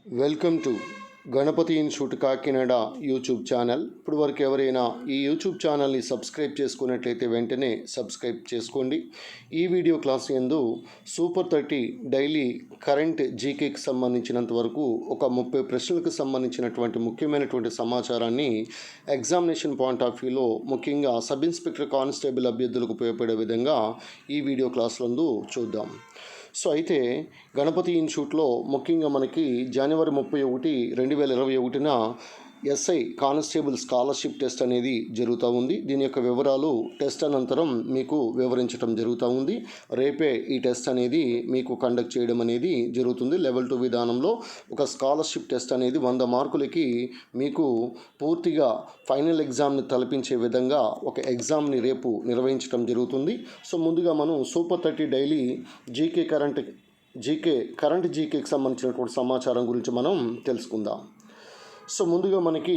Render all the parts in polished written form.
Welcome to Ganapathi institute Kakinada YouTube channel. ఇప్పుడు వరకు ఎవరైనా ఈ యూట్యూబ్ ఛానల్ని సబ్స్క్రైబ్ చేసుకున్నట్లయితే వెంటనే సబ్స్క్రైబ్ చేసుకోండి. ఈ వీడియో క్లాస్ యందు సూపర్ 30 డైలీ కరెంట్ జీకేకి సంబంధించినంత వరకు ఒక 30 ప్రశ్నలకు సంబంధించినటువంటి ముఖ్యమైనటువంటి సమాచారాన్ని ఎగ్జామినేషన్ పాయింట్ ఆఫ్ వ్యూలో ముఖ్యంగా సబ్ ఇన్స్పెక్టర్ కానిస్టేబుల్ అభ్యర్థులకు ఉపయోగపడే విధంగా ఈ వీడియో క్లాసులందు చూద్దాం. సో అయితే గణపతి ఇన్స్టిట్యూట్లో ముఖ్యంగా మనకి జనవరి 31, 2021 ఎస్ఐ కానిస్టేబుల్ స్కాలర్షిప్ టెస్ట్ అనేది జరుగుతూ ఉంది. దీని యొక్క వివరాలు టెస్ట్ అనంతరం మీకు వివరించడం జరుగుతూ ఉంది. రేపే ఈ టెస్ట్ అనేది మీకు కండక్ట్ చేయడం అనేది జరుగుతుంది. లెవెల్ 2 విధానంలో ఒక స్కాలర్షిప్ టెస్ట్ అనేది 100 మార్కులకి మీకు పూర్తిగా ఫైనల్ ఎగ్జామ్ని తలపించే విధంగా ఒక ఎగ్జామ్ని రేపు నిర్వహించడం జరుగుతుంది. సో ముందుగా మనం సూపర్ 30 డైలీ కరెంట్ జీకేకి సంబంధించినటువంటి సమాచారం గురించి మనం తెలుసుకుందాం. సో ముందుగా మనకి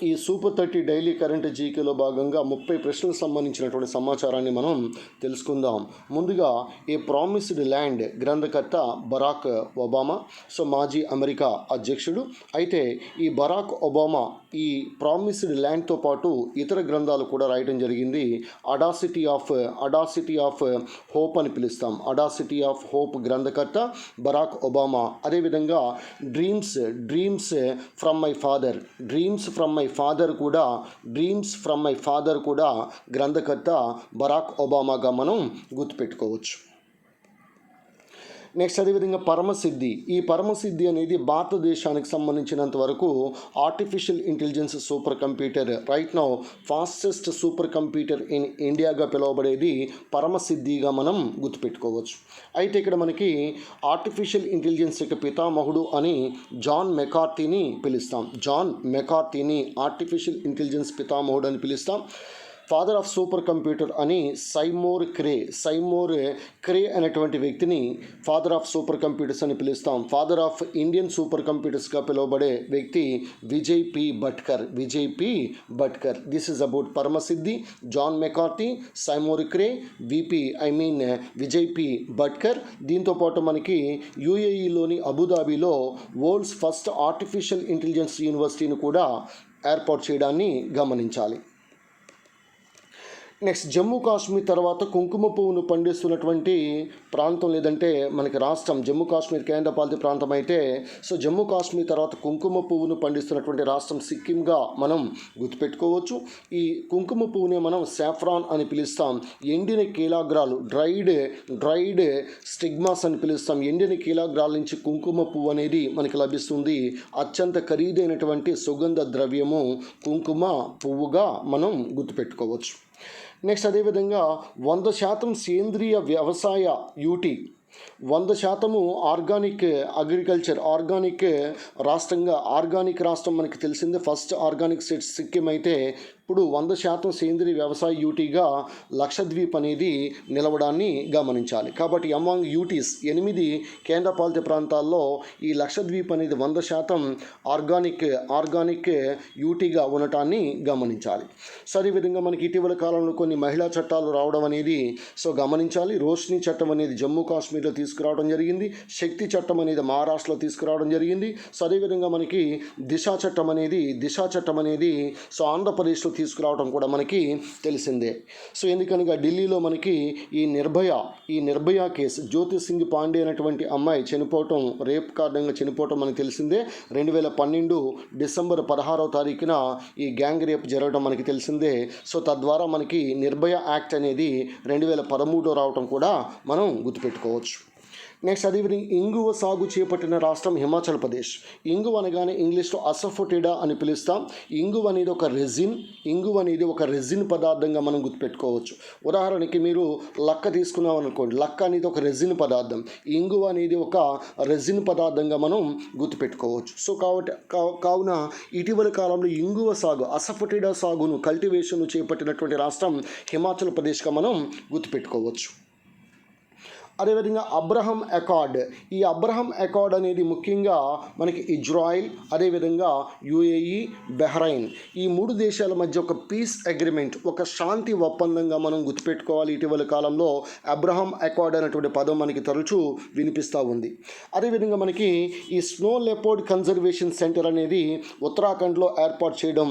ఈ సూపర్ 30 డైలీ కరెంట్ జీకేలో భాగంగా 30 ప్రశ్నలకు సంబంధించినటువంటి సమాచారాన్ని మనం తెలుసుకుందాం. ముందుగా ఈ ప్రామిస్డ్ ల్యాండ్ గ్రంథకర్త బరాక్ ఒబామా. సో మాజీ అమెరికా అధ్యక్షుడు. అయితే ఈ బరాక్ ఒబామా ఈ ప్రామిస్డ్ ల్యాండ్తో పాటు ఇతర గ్రంథాలు కూడా రాయటం జరిగింది. అడాసిటీ ఆఫ్ హోప్ అని పిలుస్తాం. అడాసిటీ ఆఫ్ హోప్ గ్రంథకర్త బరాక్ ఒబామా. అదేవిధంగా డ్రీమ్స్ ఫ్రమ్ మై ఫాదర్ కూడా గ్రంథకర్త బరాక్ ఒబామాగా మనం గుర్తుపెట్టుకోవచ్చు. నెక్స్ట్ అదేవిధంగా పరమసిద్ధి. ఈ పరమసిద్ధి అనేది భారతదేశానికి సంబంధించినంత వరకు artificial intelligence super computer, right now fastest super computer in ఇండియాగా పిలువబడేది పరమసిద్ధిగా మనం గుర్తుపెట్టుకోవచ్చు. అయితే ఇక్కడ మనకి ఆర్టిఫిషియల్ ఇంటెలిజెన్స్ యొక్క పితామహుడు అని జాన్ మెకార్తీని పిలుస్తాం. ఆర్టిఫిషియల్ ఇంటెలిజెన్స్ పితామహుడు అని పిలుస్తాం. ఫాదర్ ఆఫ్ సూపర్ కంప్యూటర్ అని సైమోర్ క్రే అనేటువంటి వ్యక్తిని ఫాదర్ ఆఫ్ సూపర్ కంప్యూటర్స్ అని పిలుస్తాం. ఫాదర్ ఆఫ్ ఇండియన్ సూపర్ కంప్యూటర్స్గా పిలువబడే వ్యక్తి Vijay P Bhatkar. This is about Paramsiddhi, John McCarthy, Seymour Cray, Vijay P Bhatkar. దీంతోపాటు మనకి యూఏఈలోని అబుదాబిలో వరల్డ్స్ ఫస్ట్ ఆర్టిఫిషియల్ ఇంటెలిజెన్స్ యూనివర్సిటీని కూడా ఏర్పాటు చేయడాన్ని గమనించాలి. నెక్స్ట్ జమ్మూ కాశ్మీర్ తర్వాత కుంకుమ పువ్వును పండిస్తున్నటువంటి ప్రాంతం లేదంటే మనకి రాష్ట్రం జమ్మూ కాశ్మీర్ కేంద్రపాలిత ప్రాంతం అయితే, సో జమ్మూ కాశ్మీర్ తర్వాత కుంకుమ పువ్వును పండిస్తున్నటువంటి రాష్ట్రం సిక్కింగా మనం గుర్తుపెట్టుకోవచ్చు. ఈ కుంకుమ పువ్వునే మనం సాఫ్రాన్ అని పిలుస్తాం. ఎండిన కీలాగ్రాలు డ్రైడ్ స్టిగ్మాస్ అని పిలుస్తాం. ఎండిన కీలాగ్రాల నుంచి కుంకుమ పువ్వు అనేది మనకి లభిస్తుంది. అత్యంత ఖరీదైనటువంటి సుగంధ ద్రవ్యము కుంకుమ పువ్వుగా మనం గుర్తుపెట్టుకోవచ్చు. నెక్స్ట్ అదేవిధంగా 100% సేంద్రియ వ్యవసాయ యూటీ, 100% ఆర్గానిక్ అగ్రికల్చర్, ఆర్గానిక్ రాష్ట్రం మనకి తెలిసిందే. ఫస్ట్ ఆర్గానిక్ స్టేట్ సిక్కిం అయితే ఇప్పుడు 100% సేంద్రీయ వ్యవసాయ యూటీగా లక్షద్వీప్ అనేది నిలవడాన్ని గమనించాలి. కాబట్టి అమాంగ్ యూటీస్ 8 కేంద్రపాలిత ప్రాంతాల్లో ఈ లక్షద్వీప్ అనేది 100% ఆర్గానిక్ యూటీగా ఉండటాన్ని గమనించాలి. సో అదేవిధంగా మనకి ఇటీవల కాలంలో కొన్ని మహిళా చట్టాలు రావడం అనేది గమనించాలి. రోష్ని చట్టం అనేది జమ్మూ కాశ్మీర్లో తీసుకురావడం జరిగింది. శక్తి చట్టం అనేది మహారాష్ట్రలో తీసుకురావడం జరిగింది. సో అదేవిధంగా మనకి దిశా చట్టం అనేది సో ఆంధ్రప్రదేశ్లో తీసుకురావడం కూడా మనకి తెలిసిందే. సో ఎందుకనగా ఢిల్లీలో మనకి ఈ నిర్భయ కేసు, జ్యోతి సింగ్ పాండే అనేటువంటి అమ్మాయి చనిపోవటం, రేప్ కారణంగా చనిపోవటం మనకి తెలిసిందే. 2012 డిసెంబర్ 16వ తారీఖున ఈ గ్యాంగ్ రేప్ జరగడం మనకి తెలిసిందే. సో తద్వారా మనకి నిర్భయ యాక్ట్ అనేది 2013లో రావటం కూడా మనం గుర్తుపెట్టుకోవచ్చు. నెక్స్ట్ అదేవిధంగా ఇంగువ సాగు చేపట్టిన రాష్ట్రం హిమాచల్ ప్రదేశ్. ఇంగువ అనగానే ఇంగ్లీష్లో అసఫోటిడా అని పిలుస్తాం. ఇంగువ అనేది ఒక రెజిన్ పదార్థంగా మనం గుర్తుపెట్టుకోవచ్చు. ఉదాహరణకి మీరు లక్క తీసుకున్నాం అనుకోండి, లక్క అనేది ఒక రెజిన్ పదార్థం, ఇంగువ అనేది ఒక రెజిన్ పదార్థంగా మనం గుర్తుపెట్టుకోవచ్చు. సో కావున ఇటీవల కాలంలో ఇంగువ సాగు, అసఫోటిడా సాగును కల్టివేషన్ చేపట్టినటువంటి రాష్ట్రం హిమాచల్ ప్రదేశ్గా మనం గుర్తుపెట్టుకోవచ్చు. అదేవిధంగా అబ్రహం అకార్డ్. ఈ అబ్రహం అకార్డ్ అనేది ముఖ్యంగా మనకి ఇజ్రాయిల్, అదేవిధంగా యుఏఈ, బహ్రెయిన్ ఈ 3 దేశాల మధ్య ఒక పీస్ అగ్రిమెంట్, ఒక శాంతి ఒప్పందంగా మనం గుర్తుపెట్టుకోవాలి. ఇటీవల కాలంలో అబ్రహం అకార్డ్ అనేటువంటి పదం మనకి తరచూ వినిపిస్తూ ఉంది. అదేవిధంగా మనకి ఈ స్నో లెపర్డ్ కన్జర్వేషన్ సెంటర్ అనేది ఉత్తరాఖండ్లో ఏర్పాటు చేయడం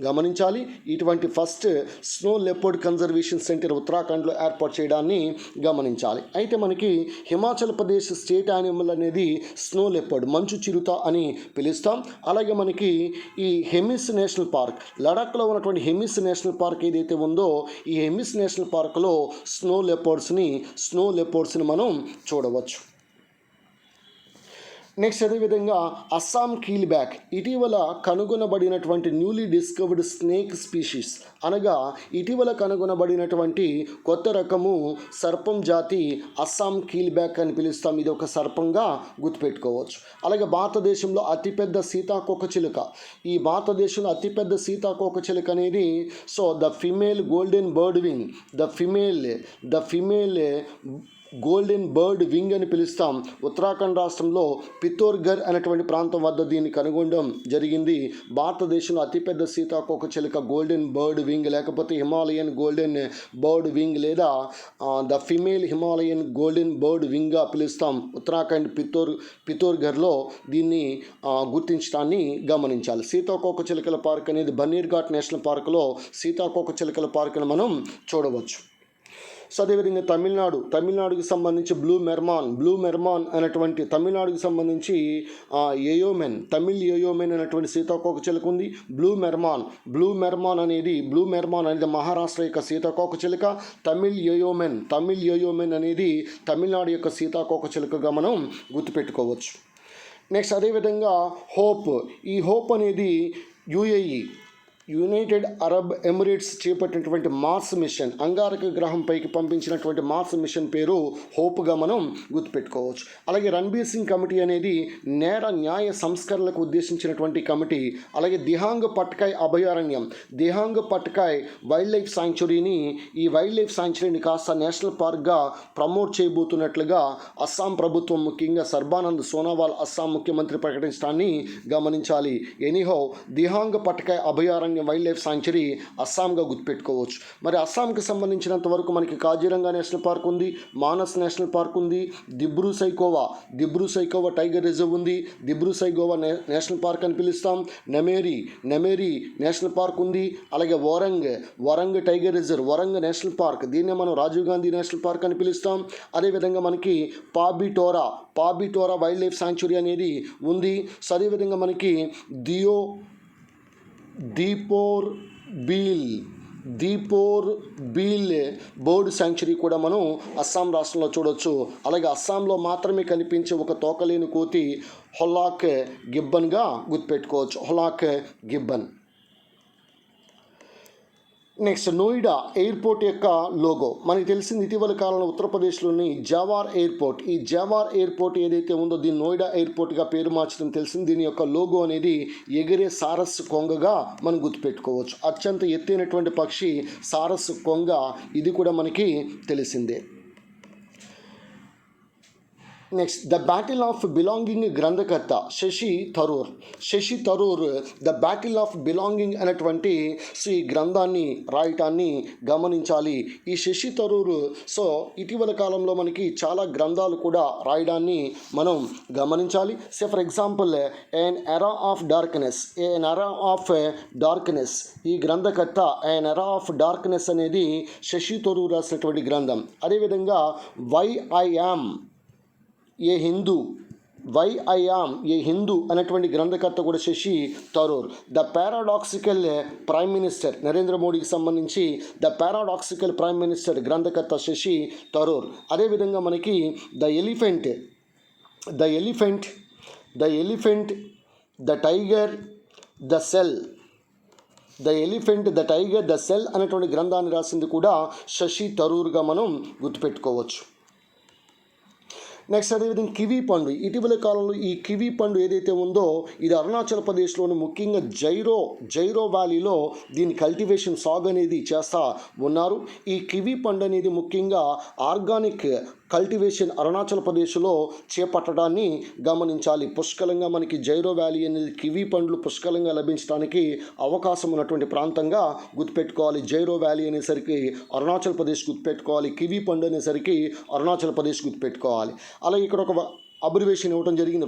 గమనించాలి. ఇటువంటి first snow leopard conservation centre ఉత్తరాఖండ్లో ఏర్పాటు చేయడాన్ని గమనించాలి. అయితే మనకి హిమాచల్ ప్రదేశ్ స్టేట్ యానిమల్ అనేది స్నో లెపర్డ్, మంచు చిరుత అని పిలుస్తాం. అలాగే మనకి ఈ హెమిస్ నేషనల్ పార్క్, లడాఖ్లో ఉన్నటువంటి హెమిస్ నేషనల్ పార్క్ ఏదైతే ఉందో ఈ హెమిస్ నేషనల్ పార్క్లో స్నో లెపర్డ్స్ని మనం చూడవచ్చు. నెక్స్ట్ అదేవిధంగా అస్సాం కీల్ బ్యాక్, ఇటీవల కనుగొనబడినటువంటి న్యూలీ డిస్కవర్డ్ స్నేక్ స్పీషీస్, అనగా ఇటీవల కనుగొనబడినటువంటి కొత్త రకము సర్పం జాతి అస్సాం కీల్ బ్యాక్ అని పిలుస్తాం. ఇది ఒక సర్పంగా గుర్తుపెట్టుకోవచ్చు. అలాగే భారతదేశంలో అతిపెద్ద సీతాకోకచిలుక, ఈ భారతదేశంలో అతిపెద్ద సీతాకోకచిలుక అనేది the female golden bird wing, the female golden bird wing అని పిలుస్తాం. ఉత్తరాఖండ్ రాష్ట్రంలో పితోర్ఘర్ అనేటువంటి ప్రాంతం వద్ద దీన్ని కనుగొనడం జరిగింది. భారతదేశంలో అతిపెద్ద సీతాకోకచిలుక గోల్డెన్ బర్డ్ వింగ్, లేకపోతే హిమాలయన్ గోల్డెన్ బర్డ్ వింగ్, లేదా the female Himalayan golden bird వింగ్గా పిలుస్తాం. ఉత్తరాఖండ్ పితోర్ఘర్లో దీన్ని గుర్తించడాన్ని గమనించాలి. సీతాకోకచిలుకల పార్క్ అనేది బన్నీర్ఘాట్ నేషనల్ పార్కులో సీతాకోకచిలుకల పార్కును మనం చూడవచ్చు. అదేవిధంగా తమిళనాడుకి సంబంధించి బ్లూ మెర్మాన్ అనేటువంటి తమిళనాడుకి సంబంధించి తమిళ్ యయోమెన్ అనేటువంటి సీతాకోకచిలుక ఉంది. బ్లూ మెర్మాన్ అనేది మహారాష్ట్ర యొక్క సీతాకోకచిలుక. తమిళ్ యయోమెన్ అనేది తమిళనాడు యొక్క సీతాకోకచిలుకగా మనం గుర్తుపెట్టుకోవచ్చు. నెక్స్ట్ అదేవిధంగా ఈ హోప్ అనేది యునైటెడ్ అరబ్ ఎమిరేట్స్ చేపట్టినటువంటి మార్స్ మిషన్, అంగారక గ్రహంపైకి పంపించినటువంటి మార్స్ మిషన్ పేరు హోప్గా మనం గుర్తుపెట్టుకోవచ్చు. అలాగే రణబీర్ సింగ్ కమిటీ అనేది నేర న్యాయ సంస్కరణలకు ఉద్దేశించినటువంటి కమిటీ. అలాగే దిహాంగ్ పట్కాయ్ అభయారణ్యం, దిహాంగ్ పట్కాయ్ వైల్డ్ లైఫ్ శాంక్చురీని, ఈ వైల్డ్ లైఫ్ శాంక్చురీని కాస్త నేషనల్ పార్క్గా ప్రమోట్ చేయబోతున్నట్లుగా అస్సాం ప్రభుత్వం, ముఖ్యంగా సర్బానంద్ సోనోవాల్ అస్సాం ముఖ్యమంత్రి ప్రకటించడాన్ని గమనించాలి. దిహాంగ్ పట్కాయ్ అభయారణ్యం వైల్డ్ లైఫ్ శాంక్చురీ అస్సాంగా గుర్తుపెట్టుకోవచ్చు. మరి అస్సాంకి సంబంధించినంత వరకు మనకి కాజిరంగా నేషనల్ పార్క్ ఉంది, మానస్ నేషనల్ పార్క్ ఉంది, దిబ్రూ సైఖోవా టైగర్ రిజర్వ్ ఉంది, దిబ్రూ సైఖోవా నేషనల్ పార్క్ అని పిలుస్తాం. నెమేరి నేషనల్ పార్క్ ఉంది. అలాగే వరంగ్ టైగర్ రిజర్వ్, వరంగ్ నేషనల్ పార్క్, దీన్నే మనం రాజీవ్ గాంధీ నేషనల్ పార్క్ అని పిలుస్తాం. అదేవిధంగా మనకి పాబిటోరా వైల్డ్ లైఫ్ శాంక్చురీ అనేది ఉంది. అదేవిధంగా మనకి దీపోర్ బీల్ బర్డ్ శాంక్చురీ కూడా మనం అస్సాం రాష్ట్రంలో చూడవచ్చు. అలాగే అస్సాంలో మాత్రమే కనిపించే ఒక తోకలేని కోతి హొలాక్ గిబ్బన్గా గుర్తుపెట్టుకోవచ్చు. హొలాక్ గిబ్బన్. నెక్స్ట్ నోయిడా ఎయిర్పోర్ట్ యొక్క లోగో మనకి తెలిసింది. ఇటీవల కాలంలో ఉత్తరప్రదేశ్లోని జవార్ ఎయిర్పోర్ట్, ఈ జవార్ ఎయిర్పోర్ట్ ఏదైతే ఉందో దీన్ని నోయిడా ఎయిర్పోర్ట్గా పేరు మార్చడం తెలిసింది. దీని యొక్క లోగో అనేది ఎగిరే సారస్ కొంగగా మనం గుర్తుపెట్టుకోవచ్చు. అత్యంత ఎత్తైనటువంటి పక్షి సారస్ కొంగ, ఇది కూడా మనకి తెలిసిందే. Next the battle of belonging గ్రంథకర్త Shashi Tharoor the battle of belonging అనేటువంటి ఈ గ్రంథాన్ని రాయటాన్ని గమనించాలి. ఈ శశి థరూర్ ఇటీవల కాలంలో మనకి చాలా గ్రంథాలు కూడా రాయడాన్ని మనం గమనించాలి. For example N era of darkness, ఈ గ్రంథకర్త ఎన్ ఎరా ఆఫ్ డార్క్నెస్ అనేది శశి థరూర్ రాసినటువంటి గ్రంథం. అదేవిధంగా why I am a Hindu అనేటువంటి గ్రంథకర్త కూడా Shashi Tharoor. The paradoxical prime minister, Narendra మోడీకి సంబంధించి ద పారాడాక్సికల్ ప్రైమ్ మినిస్టర్ గ్రంథకర్త శశి థరూర్. అదేవిధంగా మనకి the elephant, the tiger, the cell అనేటువంటి గ్రంథాన్ని రాసింది కూడా శశి థరూర్గా మనం గుర్తుపెట్టుకోవచ్చు. నెక్స్ట్ అదేవిధంగా కివీ పండు, ఇటీవల కాలంలో ఈ కివీ పండు ఏదైతే ఉందో ఇది అరుణాచల్ ప్రదేశ్లోని ముఖ్యంగా జైరో వ్యాలీలో దీని కల్టివేషన్ సాగు అనేది చేస్తూ ఉన్నారు. ఈ కివీ పండు అనేది ముఖ్యంగా ఆర్గానిక్ కల్టివేషన్ అరుణాచల్ ప్రదేశ్లో చేపట్టడాన్ని గమనించాలి. పుష్కలంగా మనకి జైరో వ్యాలీ అనేది కివీ పండ్లు పుష్కలంగా లభించడానికి అవకాశం ఉన్నటువంటి ప్రాంతంగా గుర్తుపెట్టుకోవాలి. జైరో వ్యాలీ అనేసరికి అరుణాచల్ ప్రదేశ్ గుర్తుపెట్టుకోవాలి, కివీ పండు అనేసరికి అరుణాచల్ ప్రదేశ్ గుర్తుపెట్టుకోవాలి. అలాగే ఇక్కడ ఒక అబ్రివేషన్ ఇవ్వడం జరిగింది,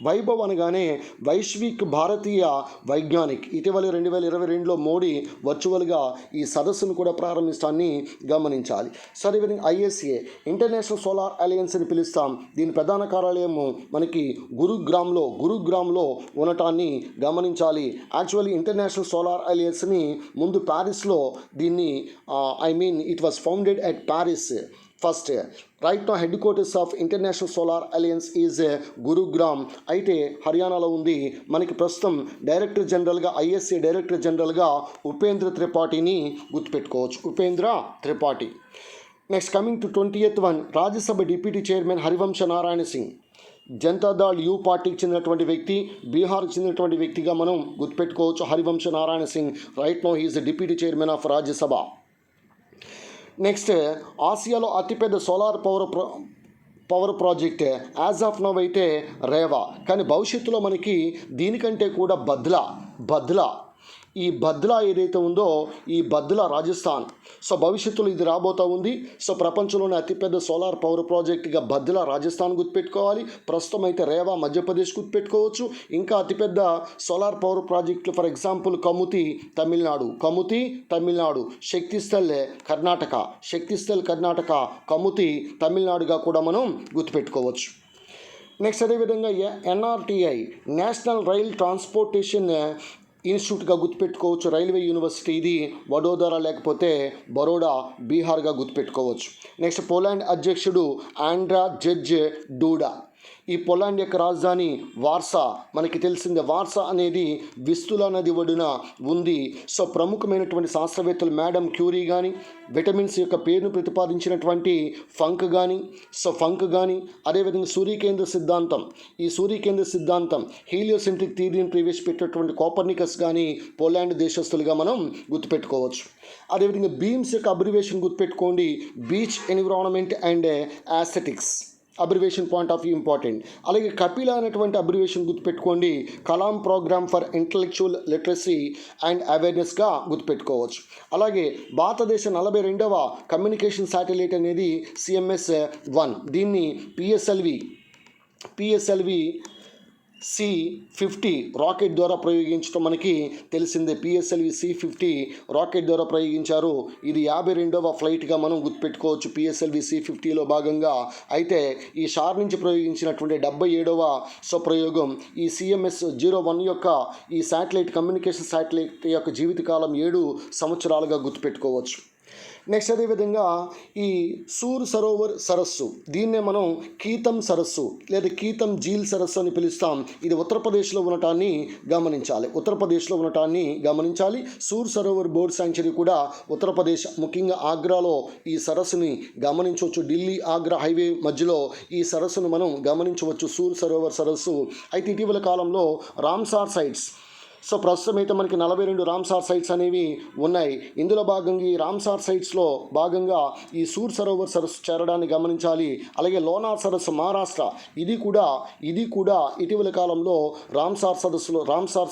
వైభవ్ అనగానే వైశ్విక్ భారతీయ వైజ్ఞానిక్. ఇటీవల 2022లో మోడీ వర్చువల్గా ఈ సదస్సును కూడా ప్రారంభించడాన్ని గమనించాలి. సో అదేవిధంగా ISA ఇంటర్నేషనల్ సోలార్ అలయన్స్ అని పిలుస్తాం. దీని ప్రధాన కార్యాలయము మనకి గురుగ్రామ్లో ఉండటాన్ని గమనించాలి. యాక్చువల్లీ ఇంటర్నేషనల్ సోలార్ అలయన్స్ని ముందు ప్యారిస్లో దీన్ని it was founded at Paris first. Right now head quarters of international solar alliance is Gurugram, అయితే హర్యానాలో ఉంది. మనకి ప్రస్తుతం డైరెక్టర్ జనరల్గా ISA డైరెక్టర్ జనరల్గా ఉపేంద్ర త్రిపాఠిని గుర్తుపెట్టుకోవచ్చు, Upendra Tripathi. Next coming to 20th one, Rajya Sabha deputy chairman Harivansh Narayan Singh. Janata Dal U పార్టీకి చెందినటువంటి వ్యక్తి, బీహార్కి చెందినటువంటి వ్యక్తిగా మనం గుర్తుపెట్టుకోవచ్చు Harivansh Narayan Singh. Right now he is the deputy chairman of Rajya Sabha. Next ఆసియాలో అతిపెద్ద solar power project as of now అయితే రేవా, కానీ భవిష్యత్తులో మనకి దీనికంటే కూడా బద్లా ఈ బద్లా ఏదైతే ఉందో ఈ బద్లా రాజస్థాన్. సో భవిష్యత్తులో ఇది రాబోతూ ఉంది. సో ప్రపంచంలోనే అతిపెద్ద సోలార్ పవర్ ప్రాజెక్ట్గా బద్లా రాజస్థాన్ గుర్తుపెట్టుకోవాలి. ప్రస్తుతం అయితే రేవా మధ్యప్రదేశ్ గుర్తుపెట్టుకోవచ్చు. ఇంకా అతిపెద్ద సోలార్ పవర్ ప్రాజెక్టులు ఫర్ ఎగ్జాంపుల్ కముతి తమిళనాడు, శక్తిస్థల్ కర్ణాటక, కముతి తమిళనాడుగా కూడా మనం గుర్తుపెట్టుకోవచ్చు. నెక్స్ట్ అదేవిధంగా NRTI నేషనల్ రైల్ ట్రాన్స్పోర్టేషన్ ఇన్స్టిట్యూట్గా గుర్తుపెట్టుకోవచ్చు. రైల్వే యూనివర్సిటీ ఇది వడోదరా లేకపోతే బరోడా బీహార్గా గుర్తుపెట్టుకోవచ్చు. నెక్స్ట్ పోలాండ్ అధ్యక్షుడు ఆండ్ర్జెజ్ డూడా. ఈ పోలాండ్ యొక్క రాజధాని వార్సా. మనకి తెలిసిందే వార్సా అనేది విస్తులా నది ఒడ్డున ఉంది. సో ప్రముఖమైనటువంటి శాస్త్రవేత్తలు మేడం క్యూరీ కానీ, విటమిన్స్ యొక్క పేరును ప్రతిపాదించినటువంటి ఫంక్ కానీ, అదేవిధంగా ఈ సూర్యకేంద్ర సిద్ధాంతం హీలియోసెంట్రిక్ థియరీని ప్రవేశపెట్టినటువంటి కోపర్నికస్ కానీ పోలాండ్ దేశస్తులుగా మనం గుర్తుపెట్టుకోవచ్చు. అదేవిధంగా బీమ్స్ యొక్క అబ్రివేషన్ గుర్తుపెట్టుకోండి, beach environment and aesthetics. Abbreviation point of view important. అలాగే కపిల అనేటువంటి అబ్రివేషన్ గుర్తుపెట్టుకోండి, Kalam program for intellectual literacy and అవేర్నెస్గా గుర్తుపెట్టుకోవచ్చు. అలాగే భారతదేశ 42వ కమ్యూనికేషన్ శాటిలైట్ అనేది CMS-1. దీన్ని PSLV C-50 రాకెట్ ద్వారా ప్రయోగించడం మనకి తెలిసిందే. PSLV C-50 రాకెట్ ద్వారా ప్రయోగించారు. ఇది 52వ ఫ్లైట్గా మనం గుర్తుపెట్టుకోవచ్చు PSLV C-50లో భాగంగా. అయితే ఈ షార్ నుంచి ప్రయోగించినటువంటి 77వ ప్రయోగం ఈ CMS-01 యొక్క ఈ కమ్యూనికేషన్ శాటిలైట్ యొక్క జీవితకాలం 7 సంవత్సరాలుగా గుర్తుపెట్టుకోవచ్చు. నెక్స్ట్ అదేవిధంగా ఈ సూర్ సరోవర్ సరస్సు, దీన్నే మనం కీతం సరస్సు లేదా కీతం జీల్ సరస్సు అని పిలుస్తాం. ఇది ఉత్తరప్రదేశ్లో ఉండటాన్ని గమనించాలి. సూర్ సరోవర్ బర్డ్ శాంక్చురీ కూడా ఉత్తరప్రదేశ్, ముఖ్యంగా ఆగ్రాలో ఈ సరస్సుని గమనించవచ్చు. ఢిల్లీ ఆగ్రా హైవే మధ్యలో ఈ సరస్సును మనం గమనించవచ్చు, సూర్ సరోవర్ సరస్సు. అయితే ఇటీవల కాలంలో రామ్సార్ సైట్స్, సో ప్రస్తుతం అయితే మనకి 42 రామ్సార్ సైట్స్ అనేవి ఉన్నాయి. ఇందులో భాగంగా ఈ రామ్సార్ సైట్స్లో భాగంగా ఈ సూర్ సరోవర్ సరస్సు చేరడాన్ని గమనించాలి. అలాగే లోనార్ సరస్సు మహారాష్ట్ర, ఇది కూడా ఇటీవల కాలంలో రామ్సార్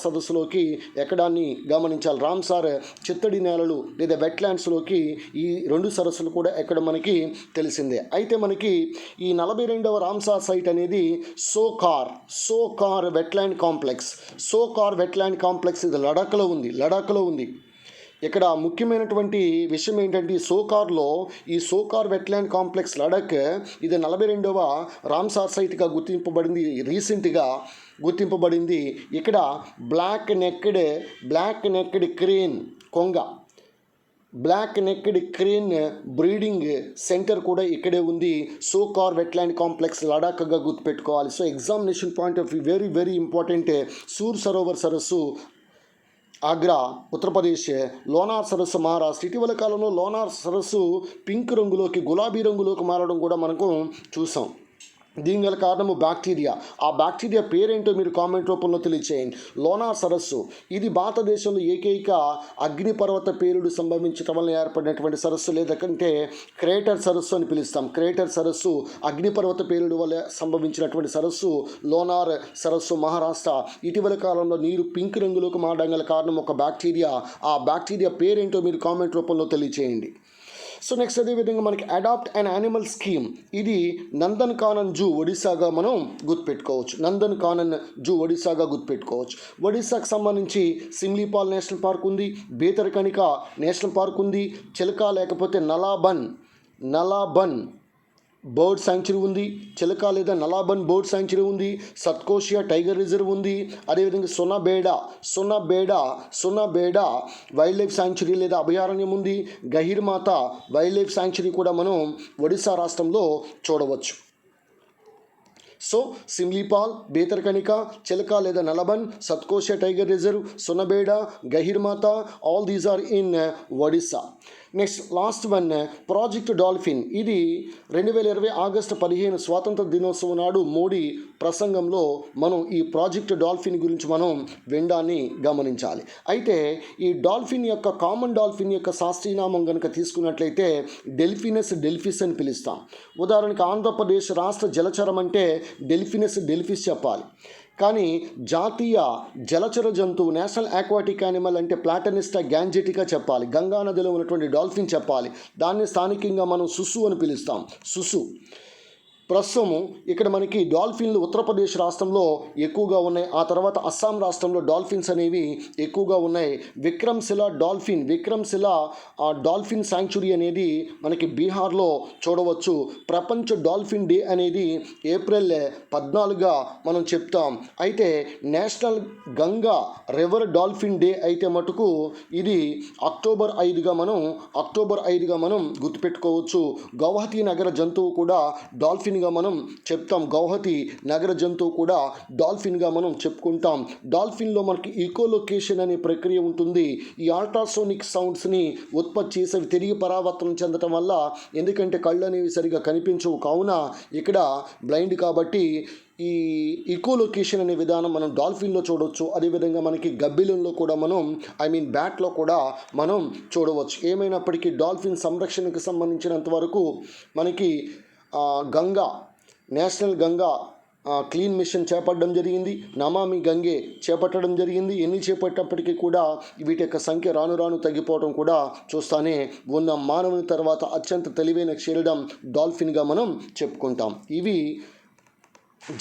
సదస్సులోకి ఎక్కడాన్ని గమనించాలి. రామ్సార్ చిత్తడి నేలలు లేదా వెట్లాండ్స్లోకి ఈ 2 సరస్సులు కూడా ఎక్కడ మనకి తెలిసిందే. అయితే మనకి ఈ 42వ రామ్సార్ సైట్ అనేది సోకార్ వెట్లాండ్ కాంప్లెక్స్ ఇది లడాఖ్లో ఉంది. ఇక్కడ ముఖ్యమైనటువంటి విషయం ఏంటంటే ఈ సోకార్ వెట్లాండ్ కాంప్లెక్స్ లడాక్ ఇది 42వ రామ్సార్ సైట్గా రీసెంట్గా గుర్తింపబడింది. ఇక్కడ బ్లాక్ నెక్డ్ క్రేన్ కొంగ, black necked crane breeding centre కూడా ఇక్కడే ఉంది. సోకార్ వెట్లాండ్ కాంప్లెక్స్ లడాఖ్గా గుర్తుపెట్టుకోవాలి. So examination point of view very very important. Sur Sarovar సరస్సు ఆగ్రా ఉత్తరప్రదేశ్, లోనార్ సరస్సు మహారాష్ట్ర. ఇటీవల కాలంలో లోనార్ సరస్సు పింక్ రంగులోకి, గులాబీ రంగులోకి మారడం కూడా మనకు చూసాం. దీని గల కారణము బ్యాక్టీరియా. ఆ బ్యాక్టీరియా పేరేంటో మీరు కామెంట్ రూపంలో తెలియచేయండి. లోనార్ సరస్సు ఇది భారతదేశంలో ఏకైక అగ్నిపర్వత పేలుడు సంభవించడం వల్ల ఏర్పడినటువంటి సరస్సు, లేదంటే క్రేటర్ సరస్సు అని పిలుస్తాం. క్రేటర్ సరస్సు అగ్నిపర్వత పేలుడు వల్ల సంభవించినటువంటి సరస్సు లోనార్ సరస్సు, మహారాష్ట్ర. ఇటీవల కాలంలో నీరు పింక్ రంగులోకి మారడం గల కారణం ఒక బ్యాక్టీరియా. ఆ బ్యాక్టీరియా పేరేంటో మీరు కామెంట్ రూపంలో తెలియచేయండి. సో నెక్స్ట్ అదేవిధంగా మనకి అడాప్ట్ అండ్ యానిమల్ స్కీమ్ ఇది నందన్ కానన్ జూ ఒడిశాగా మనం గుర్తుపెట్టుకోవచ్చు. నందన్ కానన్ జూ ఒడిశాగా గుర్తుపెట్టుకోవచ్చు. ఒడిశాకు సంబంధించి సిమ్లీపాల్ నేషనల్ పార్క్ ఉంది, బేతరకణిక నేషనల్ పార్క్ ఉంది, చిలక లేకపోతే నలాబన్ బర్డ్ శాంక్చురీ ఉంది, చిలక లేదా నలాబన్ బర్డ్ శాంక్చురీ ఉంది, సత్కోషియా టైగర్ రిజర్వ్ ఉంది, అదేవిధంగా సునబేడా వైల్డ్ లైఫ్ శాంక్చురీ లేదా అభయారణ్యం ఉంది, గహిర్మాత వైల్డ్ లైఫ్ శాంక్చురీ కూడా మనం ఒడిశా రాష్ట్రంలో చూడవచ్చు. సో సిమ్లీపాల్, బేతరకణిక, చిలక లేదా Nalaban, Satkosia tiger reserve, Sunabeda, Gahirmatha, all these are in Odisha. Next last one project dolphin. ఇది 2020 ఆగస్టు 15 స్వాతంత్ర దినోత్సవం నాడు మోడీ ప్రసంగంలో మనం ఈ ప్రాజెక్ట్ డాల్ఫిన్ గురించి మనం వినడాన్ని గమనించాలి. అయితే ఈ డాల్ఫిన్ యొక్క కామన్ డాల్ఫిన్ యొక్క శాస్త్రీయనామం కనుక తీసుకున్నట్లయితే డెల్ఫినస్ డెల్ఫిస్ అని పిలుస్తాం. ఉదాహరణకు ఆంధ్రప్రదేశ్ రాష్ట్ర జలచరం అంటే డెల్ఫినస్ డెల్ఫిస్ చెప్పాలి. కానీ జాతీయ జలచర జంతువు నేషనల్ ఆక్వాటిక్ యానిమల్ అంటే ప్లాటనిస్టా గ్యాంజెటికా చెప్పాలి. గంగా నదిలో ఉన్నటువంటి డాల్ఫిన్ చెప్పాలి. దాన్ని స్థానికంగా మనం సుసు అని పిలుస్తాం. సుసు. ప్రస్తుతం ఇక్కడ మనకి డాల్ఫిన్లు ఉత్తరప్రదేశ్ రాష్ట్రంలో ఎక్కువగా ఉన్నాయి. ఆ తర్వాత అస్సాం రాష్ట్రంలో డాల్ఫిన్స్ అనేవి ఎక్కువగా ఉన్నాయి. విక్రమ్శిల డాల్ఫిన్ శాంక్చురీ అనేది మనకి బీహార్లో చూడవచ్చు. ప్రపంచ డాల్ఫిన్ డే అనేది ఏప్రిల్ 14గా మనం చెప్తాం. అయితే national Ganga river dolphin day అయితే మటుకు ఇది అక్టోబర్ 5గా మనం గుర్తుపెట్టుకోవచ్చు. గౌహతి నగర జంతువు కూడా డాల్ఫిన్ మనం చెప్తాం. గౌహతి నగర జంతువు కూడా డాల్ఫిన్గా మనం చెప్పుకుంటాం. డాల్ఫిన్లో మనకి ఈకోలొకేషన్ అనే ప్రక్రియ ఉంటుంది. ఈ అల్ట్రాసోనిక్ సౌండ్స్ని ఉత్పత్తి చేసేవి తిరిగి పరావర్తనం చెందటం వల్ల, ఎందుకంటే కళ్ళు అనేవి సరిగా కనిపించవు, కావున ఇక్కడ బ్లైండ్ కాబట్టి ఈ ఈకోలొకేషన్ అనే విధానం మనం డాల్ఫిన్లో చూడవచ్చు. అదేవిధంగా మనకి గబ్బిలంలో కూడా బ్యాట్లో కూడా మనం చూడవచ్చు. ఏమైనప్పటికీ డాల్ఫిన్ సంరక్షణకు సంబంధించినంత వరకు మనకి నేషనల్ గంగా క్లీన్ మిషన్ చేపట్టడం జరిగింది. నమామి గంగే చేపట్టడం జరిగింది. ఎన్ని చేపట్టినప్పటికీ కూడా వీటి యొక్క సంఖ్య రాను తగ్గిపోవడం కూడా చూస్తానే ఉన్న మానవుని తర్వాత అత్యంత తెలివైన క్షీరడం డాల్ఫిన్గా మనం చెప్పుకుంటాం. ఇవి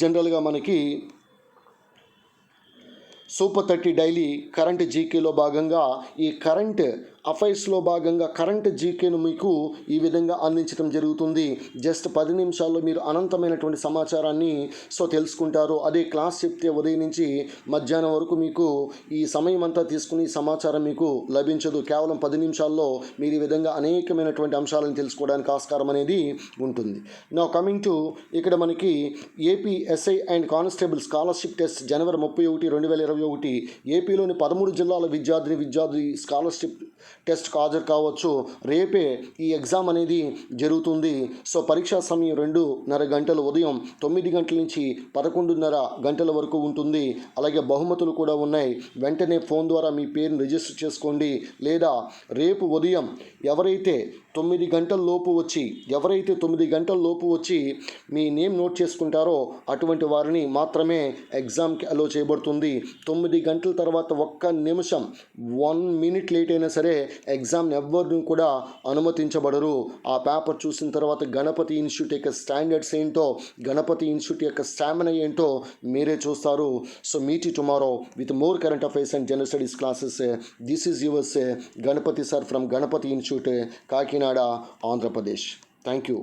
జనరల్గా మనకి సూపర్ 30 డైలీ కరెంట్ జీకేలో భాగంగా ఈ కరెంట్ అఫైర్స్లో భాగంగా కరెంట్ జీకేను మీకు ఈ విధంగా అందించడం జరుగుతుంది. జస్ట్ 10 నిమిషాల్లో మీరు అనంతమైనటువంటి సమాచారాన్ని తెలుసుకుంటారు. అదే క్లాస్ చెప్తే ఉదయం నుంచి మధ్యాహ్నం వరకు మీకు ఈ సమయం అంతా తీసుకుని సమాచారం మీకు లభించదు. కేవలం 10 నిమిషాల్లో మీరు ఈ విధంగా అనేకమైనటువంటి అంశాలను తెలుసుకోవడానికి ఆస్కారం అనేది ఉంటుంది. నౌ కమింగ్ టు ఇక్కడ మనకి AP SI and constable scholarship test జనవరి 31, 2021 ఏపీలోని 13 జిల్లాల విద్యార్థి స్కాలర్షిప్ టెస్ట్కి హాజరు కావచ్చు. రేపే ఈ ఎగ్జామ్ అనేది జరుగుతుంది. పరీక్షా సమయం 2:30 గంటలు, ఉదయం 9 గంటల నుంచి 11:30 గంటల వరకు ఉంటుంది. అలాగే బహుమతులు కూడా ఉన్నాయి. వెంటనే ఫోన్ ద్వారా మీ పేరును రిజిస్టర్ చేసుకోండి. లేదా రేపు ఉదయం ఎవరైతే 9 గంటల లోపు వచ్చి మీ నేమ్ నోట్ చేసుకుంటారో అటువంటి వారిని మాత్రమే ఎగ్జామ్కి అలో చేయబడుతుంది. 9 గంటల తర్వాత 1 నిమిషం 1 మినిట్ లేట్ అయినా సరే ఎగ్జామ్ని ఎవ్వరిని కూడా అనుమతించబడరు. ఆ పేపర్ చూసిన తర్వాత గణపతి ఇన్స్టిట్యూట్ యొక్క స్టాండర్డ్స్ ఏంటో, గణపతి ఇన్స్టిట్యూట్ యొక్క స్టామినా ఏంటో మీరే చూస్తారు. Meet you tomorrow with more current affairs and general studies classes. This is yours Ganapathi sir from Ganapathi institute, Kakinada, Andhra Pradesh. Thank you.